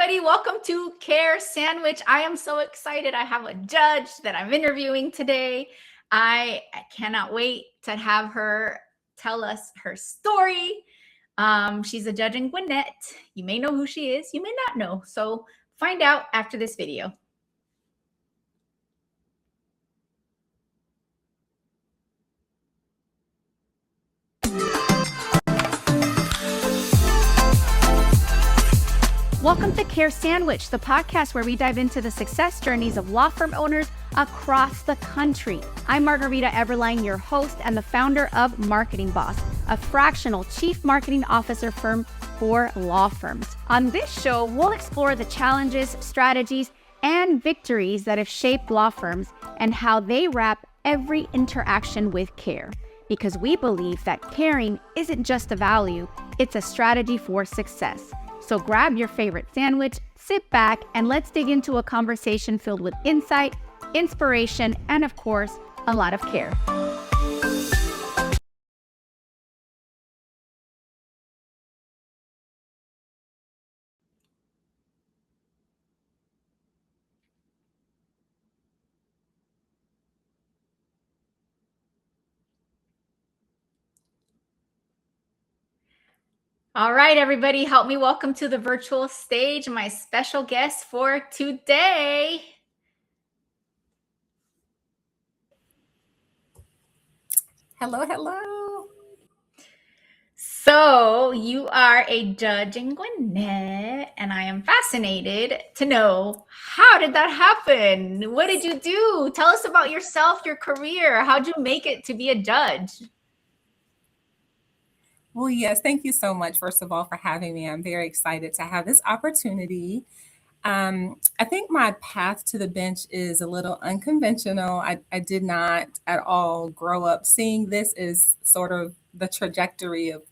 everybody. Welcome to Care Sandwich. I am so excited. I have a judge that I'm interviewing today. I cannot wait to have her tell us her story. She's a judge in Gwinnett. You may know who she is. You may not know. So find out after this video. Welcome to Care Sandwich, the podcast where we dive into the success journeys of law firm owners across the country. I'm Margarita Eberline, your host and the founder of Marketing Boss, a fractional chief marketing officer firm for law firms. On this show, we'll explore the challenges, strategies, and victories that have shaped law firms and how they wrap every interaction with care. Because we believe that caring isn't just a value, it's a strategy for success. So grab your favorite sandwich, sit back, and let's dig into a conversation filled with insight, inspiration, and of course, a lot of care. All right, everybody, help me welcome to the virtual stage my special guest for today. Hello, hello. So you are a judge in Gwinnett, and I am fascinated to know, how did that happen? What did you do? Tell us about yourself, your career. How'd you make it to be a judge? Well, yes, thank you so much, first of all, for having me. I'm very excited to have this opportunity. I think my path to the bench is a little unconventional. I did not at all grow up seeing this as sort of the trajectory of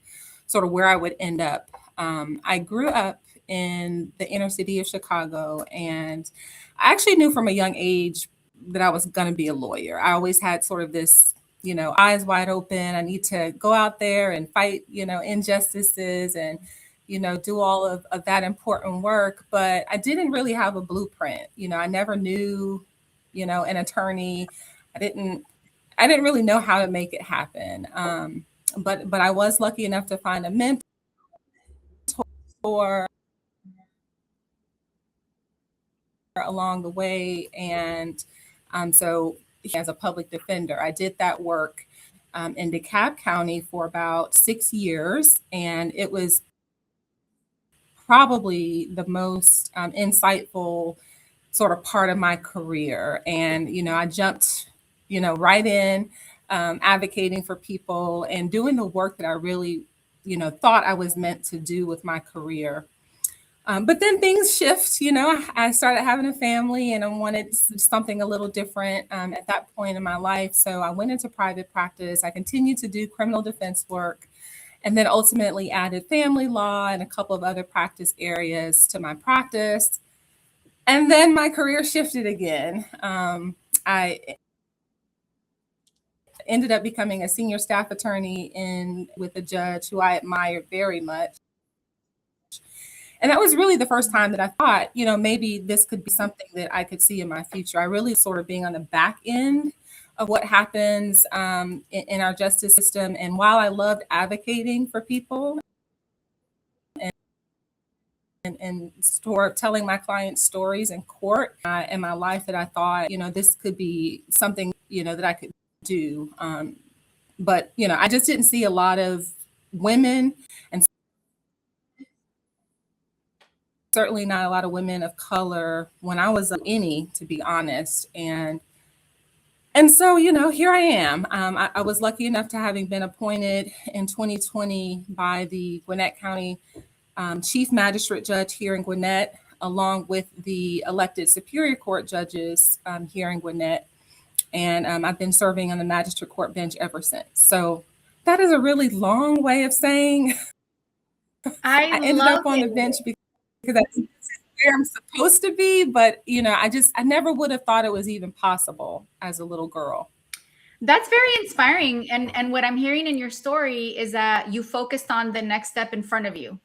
sort of where I would end up. I grew up in the inner city of Chicago, and I actually knew from a young age that I was going to be a lawyer. I always had sort of this, eyes wide open. I need to go out there and fight, injustices and do all of that important work. But I didn't really have a blueprint. I never knew, an attorney. I didn't really know how to make it happen. But I was lucky enough to find a mentor along the way. And so as a public defender, I did that work in DeKalb County for about 6 years. And it was probably the most insightful sort of part of my career. And, I jumped, right in advocating for people and doing the work that I really, thought I was meant to do with my career. But then things shift, I started having a family and I wanted something a little different at that point in my life. So I went into private practice. I continued to do criminal defense work, and then ultimately added family law and a couple of other practice areas to my practice. And then my career shifted again. I ended up becoming a senior staff attorney with a judge who I admired very much. And that was really the first time that I thought, maybe this could be something that I could see in my future. I really sort of being on the back end of what happens in our justice system. And while I loved advocating for people and telling my clients stories in court in my life, that I thought, this could be something, that I could do. But, I just didn't see a lot of women, and certainly not a lot of women of color when I was any, to be honest. And so, here I am. I was lucky enough to having been appointed in 2020 by the Gwinnett County chief magistrate judge here in Gwinnett, along with the elected Superior Court judges here in Gwinnett. And I've been serving on the magistrate court bench ever since. So that is a really long way of saying I ended up on the bench because that's where I'm supposed to be. But, I never would have thought it was even possible as a little girl. That's very inspiring. And what I'm hearing in your story is that you focused on the next step in front of you.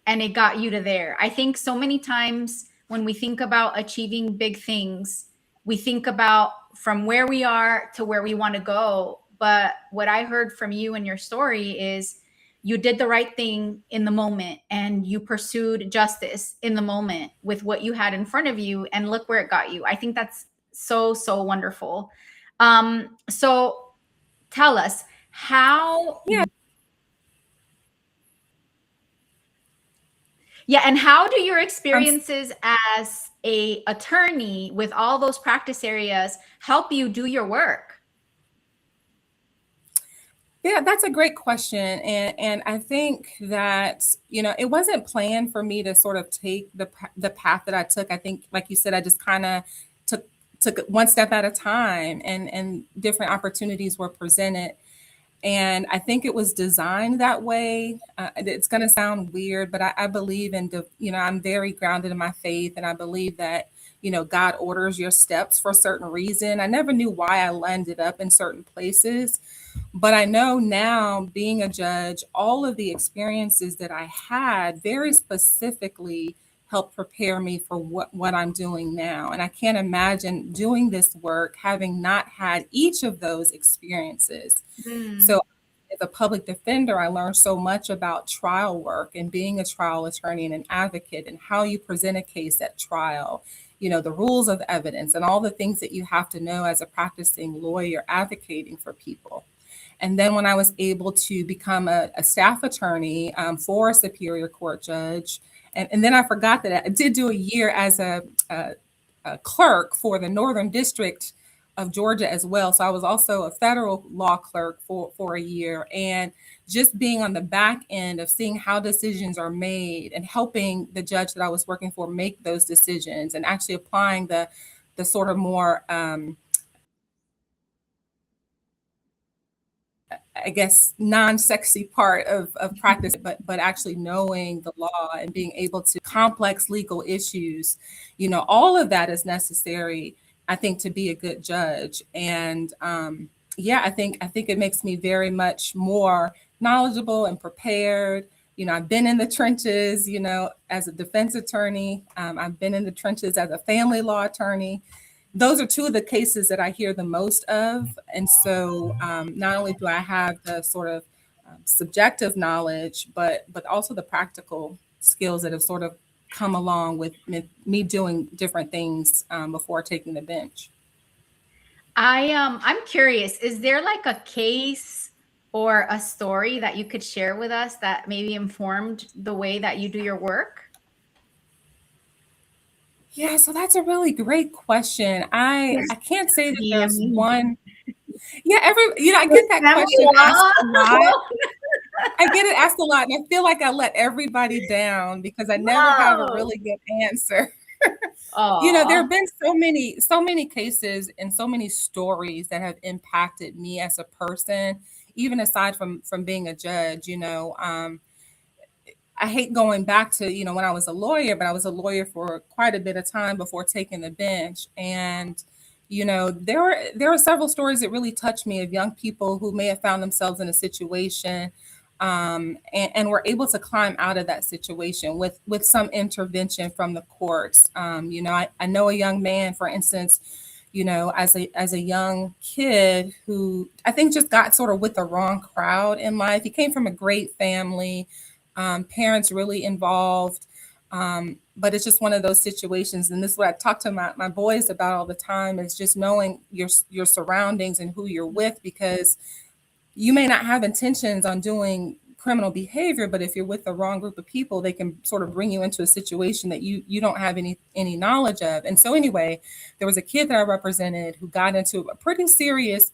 and it got you to there. I think so many times when we think about achieving big things, we think about from where we are to where we want to go. But what I heard from you and your story is you did the right thing in the moment and you pursued justice in the moment with what you had in front of you, and look where it got you. I think that's so, so wonderful. So tell us how. Yeah. Yeah, and how do your Um, experiences as a attorney with all those practice areas help you do your work? Yeah, that's a great question. And I think that, it wasn't planned for me to sort of take the path that I took. I think, like you said, I just kind of took took it one step at a time, and different opportunities were presented. And I think it was designed that way. It's going to sound weird, but I believe I'm very grounded in my faith, and I believe that, God orders your steps for a certain reason. I never knew why I landed up in certain places, but I know now, being a judge, all of the experiences that I had very specifically helped prepare me for what I'm doing now. And I can't imagine doing this work having not had each of those experiences. Mm. So, as a public defender, I learned so much about trial work and being a trial attorney and an advocate, and how you present a case at trial, the rules of evidence and all the things that you have to know as a practicing lawyer advocating for people. And then when I was able to become a staff attorney for a superior court judge, and then I forgot that I did do a year as a clerk for the Northern District of Georgia as well. So I was also a federal law clerk for a year. And just being on the back end of seeing how decisions are made and helping the judge that I was working for make those decisions, and actually applying the sort of more I guess, non-sexy part of practice, but actually knowing the law and being able to complex legal issues, all of that is necessary, I think, to be a good judge. And yeah, I think it makes me very much more knowledgeable and prepared. I've been in the trenches, as a defense attorney. I've been in the trenches as a family law attorney. Those are two of the cases that I hear the most of. And so not only do I have the sort of subjective knowledge, but also the practical skills that have sort of come along with me doing different things before taking the bench. I'm curious, is there like a case or a story that you could share with us that maybe informed the way that you do your work? Yeah, so that's a really great question. I can't say that Yeah, there's me. one. Yeah, I get that Family question asked law. a lot. I get it asked a lot, and I feel like I let everybody down because I never have a No. really good answer. There Oh. have been so many cases and so many stories that have impacted me as a person, even aside from being a judge. I hate going back to, when I was a lawyer, but I was a lawyer for quite a bit of time before taking the bench. And, there were several stories that really touched me, of young people who may have found themselves in a situation, and were able to climb out of that situation with some intervention from the courts. I know a young man, for instance, as a young kid, who I think just got sort of with the wrong crowd in life. He came from a great family, parents really involved. But it's just one of those situations. And this is what I talk to my boys about all the time, is just knowing your surroundings and who you're with, because you may not have intentions on doing criminal behavior, but if you're with the wrong group of people, they can sort of bring you into a situation that you don't have any knowledge of. And so anyway, there was a kid that I represented who got into a pretty serious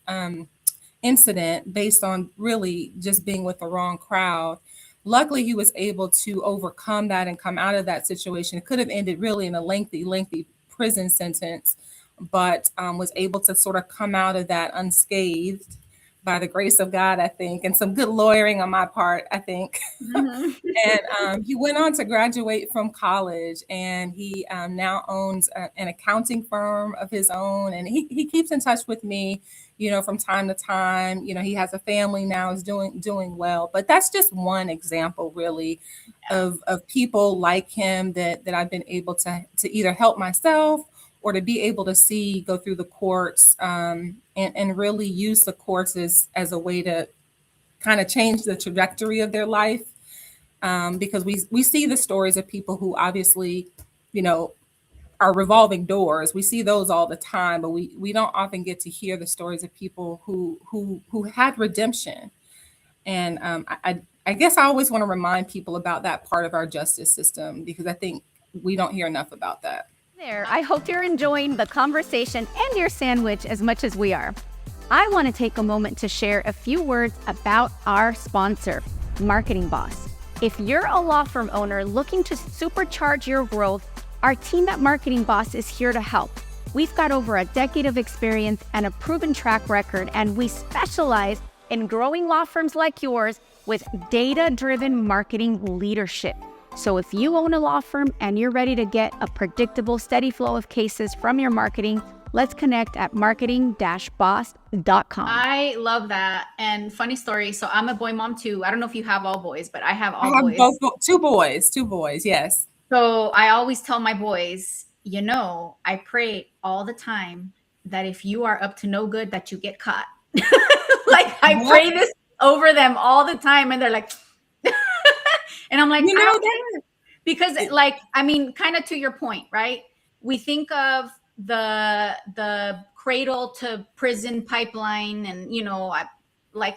incident based on really just being with the wrong crowd. Luckily, he was able to overcome that and come out of that situation. It could have ended really in a lengthy prison sentence, but was able to sort of come out of that unscathed. by the grace of God, I think, and some good lawyering on my part, I think. Mhm. And he went on to graduate from college, and he now owns an accounting firm of his own. And he keeps in touch with me, from time to time. He has a family now, is doing well. But that's just one example, really, of people like him that I've been able to either help myself or to be able to see go through the courts, and really use the courts as a way to kind of change the trajectory of their life, because we see the stories of people who obviously, are revolving doors. We see those all the time, but we don't often get to hear the stories of people who had redemption. And I guess I always want to remind people about that part of our justice system, because I think we don't hear enough about that. There, I hope you're enjoying the conversation and your sandwich as much as we are. I want to take a moment to share a few words about our sponsor, Marketing Boss. If you're a law firm owner looking to supercharge your growth, our team at Marketing Boss is here to help. We've got over a decade of experience and a proven track record, and we specialize in growing law firms like yours with data-driven marketing leadership. So if you own a law firm and you're ready to get a predictable, steady flow of cases from your marketing, let's connect at marketing-boss.com. I love that. And funny story. So I'm a boy mom too. I don't know if you have all boys, but I have all I have boys. two boys. Yes. So I always tell my boys, I pray all the time that if you are up to no good, that you get caught. Like I pray this over them all the time. And they're like, and I'm like, I don't think, because kind of to your point, right? We think of the cradle to prison pipeline, and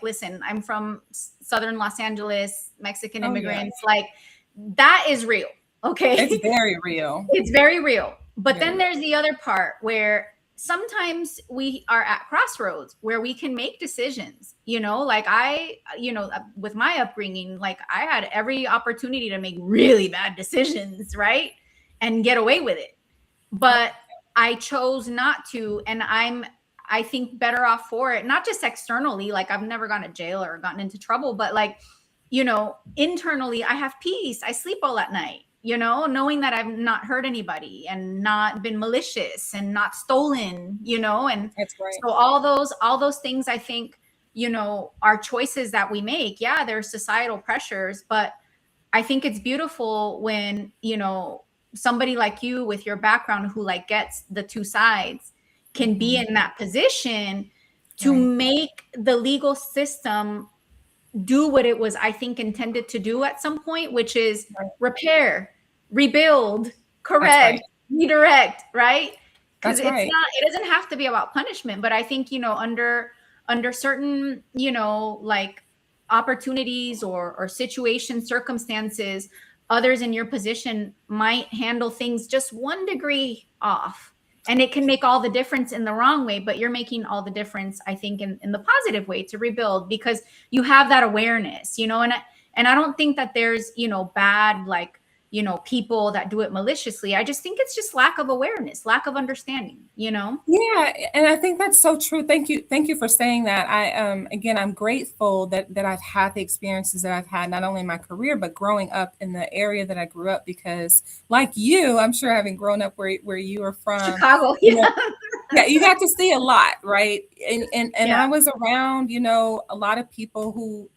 listen, I'm from Southern Los Angeles, Mexican immigrants. Like that is real. Okay. It's very real. It's very real. But then there's the other part where sometimes we are at crossroads where we can make decisions, with my upbringing, like I had every opportunity to make really bad decisions, right? And get away with it. But I chose not to. And I think better off for it, not just externally, like I've never gone to jail or gotten into trouble, but internally I have peace. I sleep all at night, knowing that I've not hurt anybody and not been malicious and not stolen, and that's right. So all those things, I think, are choices that we make. Yeah, there's societal pressures, but I think it's beautiful when, somebody like you with your background who gets the two sides can be in that position to make the legal system do what it was, I think, intended to do at some point, which is repair, rebuild, correct, redirect, right? Because it doesn't have to be about punishment, but I think, under certain, opportunities or situations, circumstances, others in your position might handle things just 1 degree off. And it can make all the difference in the wrong way, but you're making all the difference, I think, in the positive way to rebuild, because you have that awareness, and I don't think that there's, bad, people that do it maliciously. I just think it's just lack of awareness, lack of understanding, Yeah. And I think that's so true. Thank you for saying that. Again, I'm grateful that I've had the experiences that I've had, not only in my career, but growing up in the area that I grew up, because like you, I'm sure having grown up where you are from, Chicago, you got to see a lot. Right. And I was around, a lot of people who,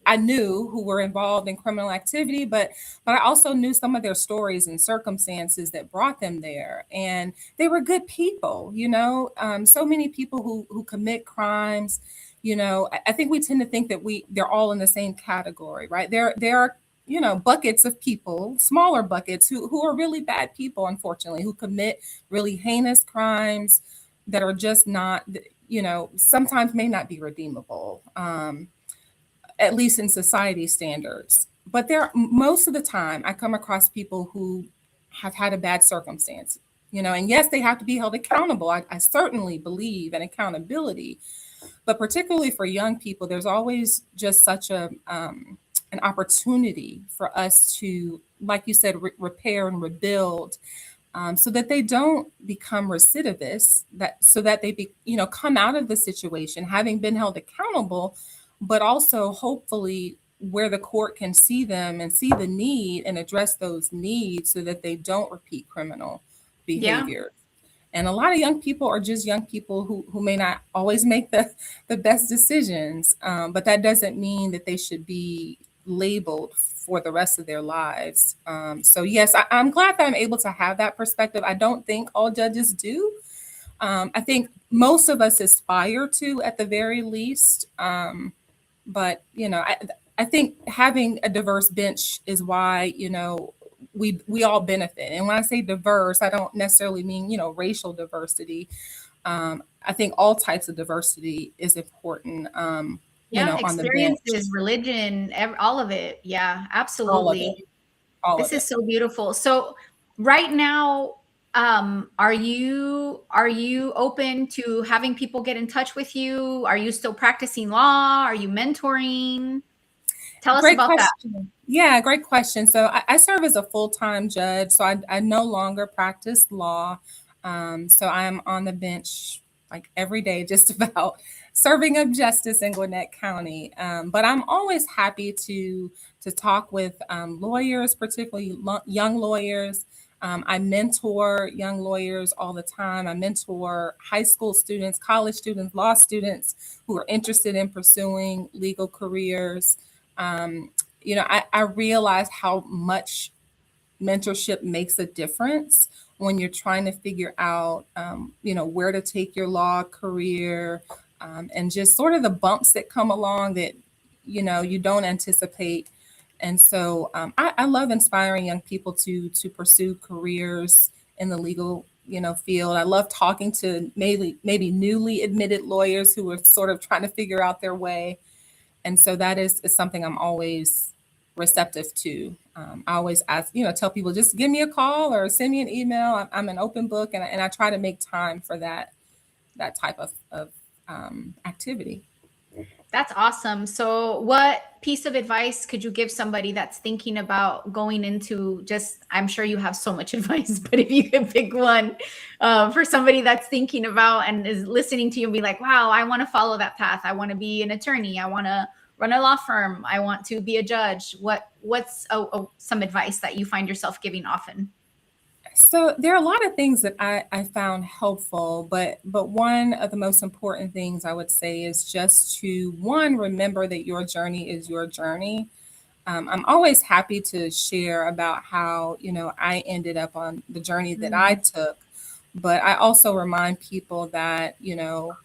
I knew who were involved in criminal activity, but I also knew some of their stories and circumstances that brought them there. And they were good people, so many people who commit crimes, I think we tend to think that they're all in the same category, right? There are, buckets of people, smaller buckets who are really bad people, unfortunately, who commit really heinous crimes that are just not, sometimes may not be redeemable. At least in society standards. But most of the time I come across people who have had a bad circumstance, and yes, they have to be held accountable. I certainly believe in accountability, but particularly for young people, there's always just such an opportunity for us to, like you said, repair and rebuild, so that they don't become recidivists, so that they come out of the situation having been held accountable, but also hopefully where the court can see them and see the need and address those needs so that they don't repeat criminal Yeah. behavior. And a lot of young people are just young people who may not always make the best decisions, but that doesn't mean that they should be labeled for the rest of their lives. So yes, I'm glad that I'm able to have that perspective. I don't think all judges do. I think most of us aspire to, at the very least. But I think having a diverse bench is why we all benefit. And when I say diverse, I don't necessarily mean racial diversity. I think all types of diversity is important. Yeah, On the bench. experiences, religion, all of it. Yeah, All of absolutely. it. All This of is it. so beautiful. So right now, are you open to having people get in touch with you? Are you still practicing law? Are you mentoring? Tell us Great about that. question. Yeah, great question. So I serve as a full-time judge, so I no longer practice law. So I'm on the bench like every day, just about serving up justice in Gwinnett County. But I'm always happy to talk with lawyers, particularly young lawyers. I mentor young lawyers all the time. I mentor high school students, college students, law students who are interested in pursuing legal careers. I realize how much mentorship makes a difference when you're trying to figure out, where to take your law career, and just sort of the bumps that come along that, you don't anticipate. And so I love inspiring young people to pursue careers in the legal, field. I love talking to maybe newly admitted lawyers who are sort of trying to figure out their way. And so that is something I'm always receptive to. I always ask, tell people just give me a call or send me an email. I'm an open book, and I try to make time for that type of activity. That's awesome. So what piece of advice could you give somebody that's thinking about going into I'm sure you have so much advice, but if you could pick one for somebody that's thinking about and is listening to you and be like, wow, I want to follow that path. I want to be an attorney. I want to run a law firm. I want to be a judge. What's some advice that you find yourself giving often? So there are a lot of things that I found helpful, but one of the most important things I would say is just to remember that your journey is your journey. I'm always happy to share about how I ended up on the journey that I took, but I also remind people that your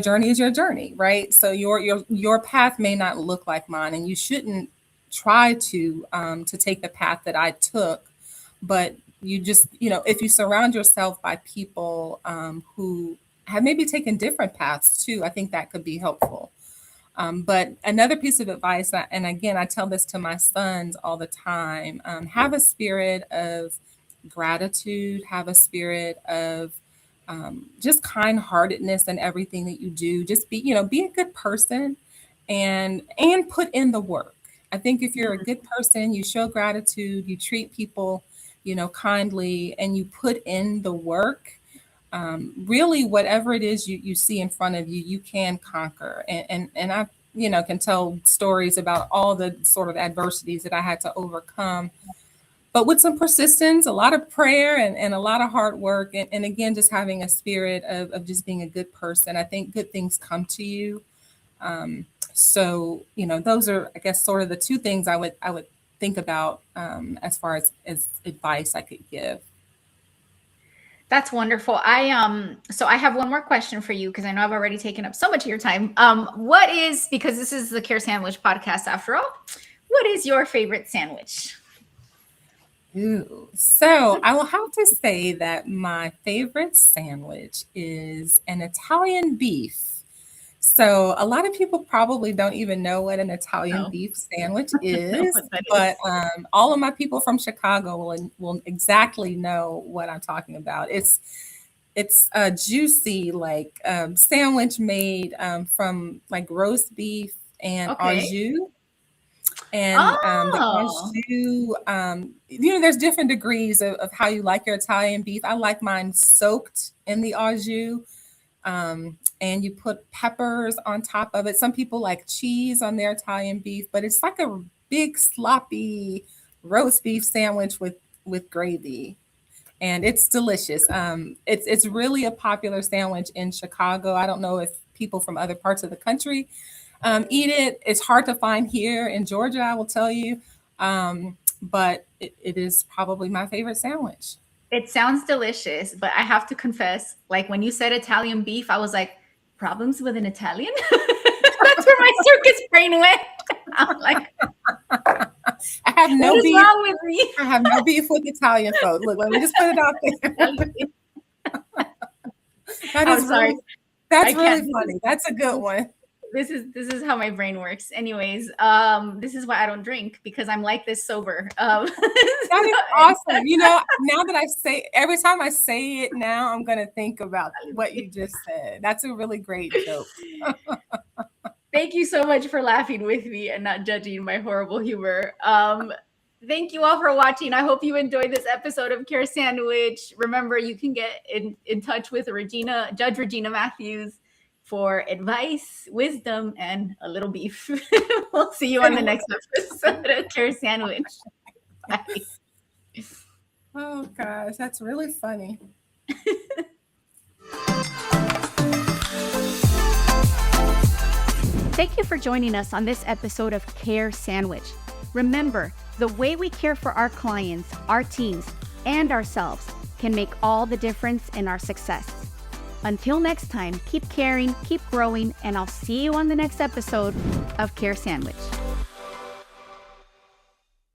journey is your journey, right? So your path may not look like mine, and you shouldn't try to take the path that I took, but you just, if you surround yourself by people who have maybe taken different paths too, I think that could be helpful. But another piece of advice, and again, I tell this to my sons all the time, have a spirit of gratitude, have a spirit of just kind-heartedness in everything that you do. Just be a good person and put in the work. I think if you're a good person, you show gratitude, you treat people, kindly, and you put in the work, really whatever it is you see in front of you, you can conquer. And I, can tell stories about all the sort of adversities that I had to overcome, but with some persistence, a lot of prayer and a lot of hard work. And again, just having a spirit of just being a good person. I think good things come to you. So, those are, I guess, sort of the two things I would think about as far as advice I could give. That's wonderful. So I have one more question for you because I know I've already taken up so much of your time. Because this is the Care Sandwich podcast after all, what is your favorite sandwich? Ooh. So I will have to say that my favorite sandwich is an Italian beef. So a lot of people probably don't even know what an Italian beef sandwich is, but all of my people from Chicago will exactly know what I'm talking about. It's a juicy sandwich made from roast beef and au jus. And the Oh, au jus, there's different degrees of how you like your Italian beef. I like mine soaked in the au jus, and you put peppers on top of it. Some people like cheese on their Italian beef, but it's like a big sloppy roast beef sandwich with gravy, and it's delicious. It's really a popular sandwich in Chicago. I don't know if people from other parts of the country eat it. It's hard to find here in Georgia, I will tell you, but it is probably my favorite sandwich. it sounds delicious, but I have to confess, like when you said Italian beef, I was like, problems with an Italian? That's where my circus brain went. I'm like, I have no what is beef. wrong with me? I have no beef with Italian folk. Look, let me just put it out there. That I'm is sorry. really, that's I really can't. funny. That's a good one. This is how my brain works. Anyways, this is why I don't drink, because I'm like this sober. That is awesome. Now that every time I say it now, I'm going to think about what you just said. That's a really great joke. Thank you so much for laughing with me and not judging my horrible humor. Thank you all for watching. I hope you enjoyed this episode of Care Sandwich. Remember, you can get in touch with Judge Regina Matthews for advice, wisdom, and a little beef. We'll see you on the next episode of Care Sandwich. Bye. Oh, gosh, that's really funny. Thank you for joining us on this episode of Care Sandwich. Remember, the way we care for our clients, our teams, and ourselves can make all the difference in our success. Until next time, keep caring, keep growing, and I'll see you on the next episode of Care Sandwich.